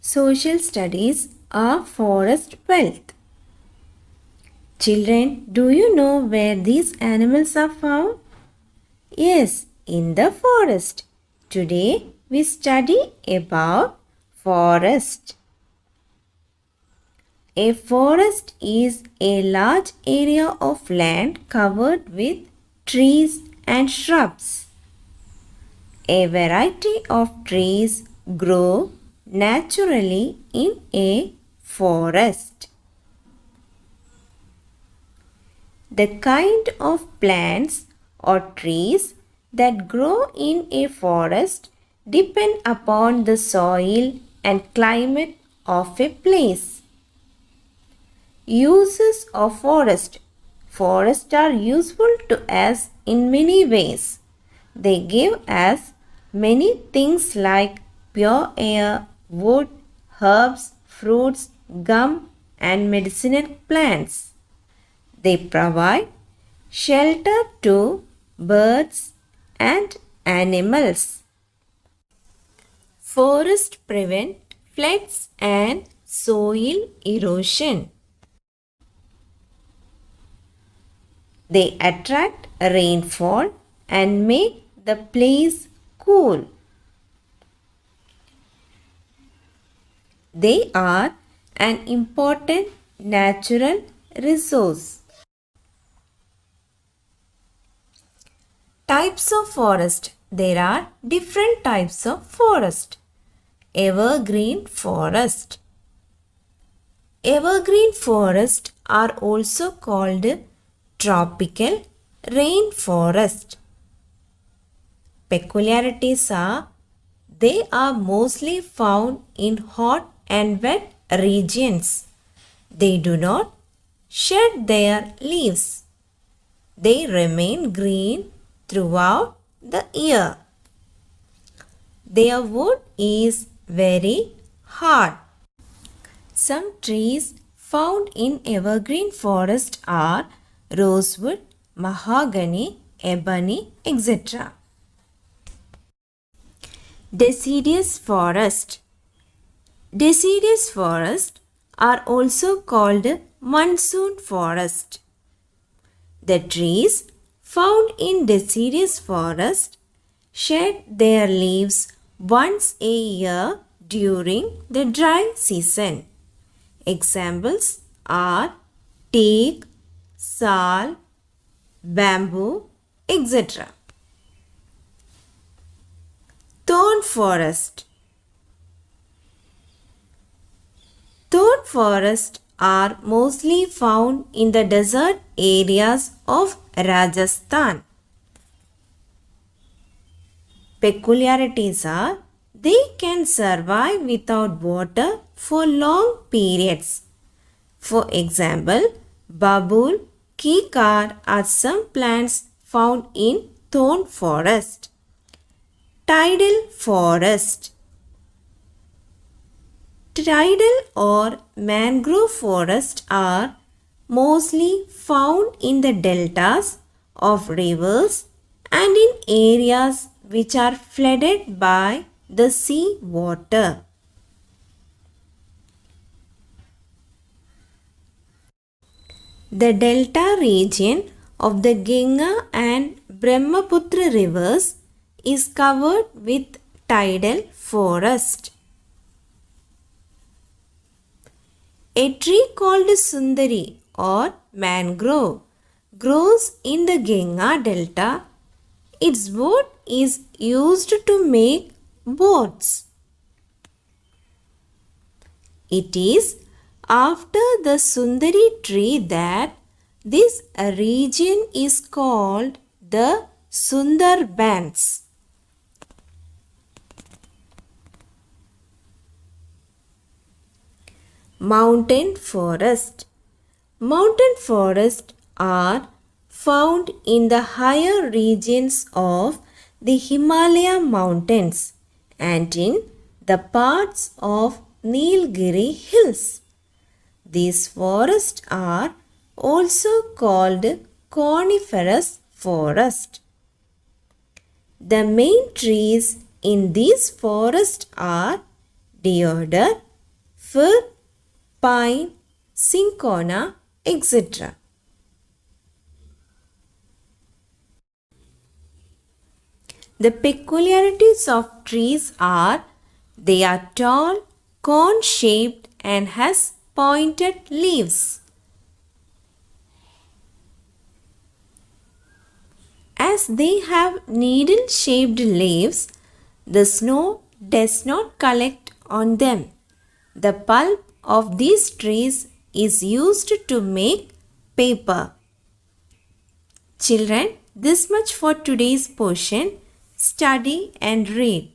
Social studies are forest wealth. Children, do you know where these animals are found? Yes, in the forest. Today we study about forest. A forest is a large area of land covered with trees and shrubs. A variety of trees grow naturally in a forest. The kind of plants or trees that grow in a forest depend upon the soil and climate of a place. Uses of forest. Forests are useful to us in many ways. They give us many things like pure air, wood, herbs, fruits, gum, and medicinal plants. They provide shelter to birds and animals. Forests prevent floods and soil erosion. They attract rainfall and make the place cool. They are an important natural resource. Types of forest. There are different types of forest. Evergreen forest. Evergreen forests are also called tropical rainforest. Peculiarities are they are mostly found in hot and wet regions. They do not shed their leaves. They remain green throughout the year. Their wood is very hard. Some trees found in evergreen forest are rosewood, mahogany, ebony, etc. Deciduous forest. Deciduous forests are also called monsoon forest. The trees found in deciduous forest shed their leaves once a year during the dry season. Examples are teak, sal, bamboo, etc. Thorn forest. Thorn forests are mostly found in the desert areas of Rajasthan. Peculiarities are they can survive without water for long periods. For example, babul, kikar are some plants found in thorn forest. Tidal forest. Tidal or mangrove forests are mostly found in the deltas of rivers and in areas which are flooded by the sea water. The delta region of the Ganga and Brahmaputra rivers is covered with tidal forest. A tree called Sundari or mangrove grows in the Ganga delta. Its wood is used to make boats. It is after the Sundari tree that this region is called the Sundarbans. Mountain forest. Mountain forests are found in the higher regions of the Himalaya mountains and in the parts of Nilgiri hills. These forests are also called coniferous forest. The main trees in these forests are deodar, fir, pine, cinchona, etc. The peculiarities of trees are they are tall, cone-shaped and has pointed leaves. As they have needle-shaped leaves, the snow does not collect on them. The pulp of these trees is used to make paper. Children, this much for today's portion. Study and read.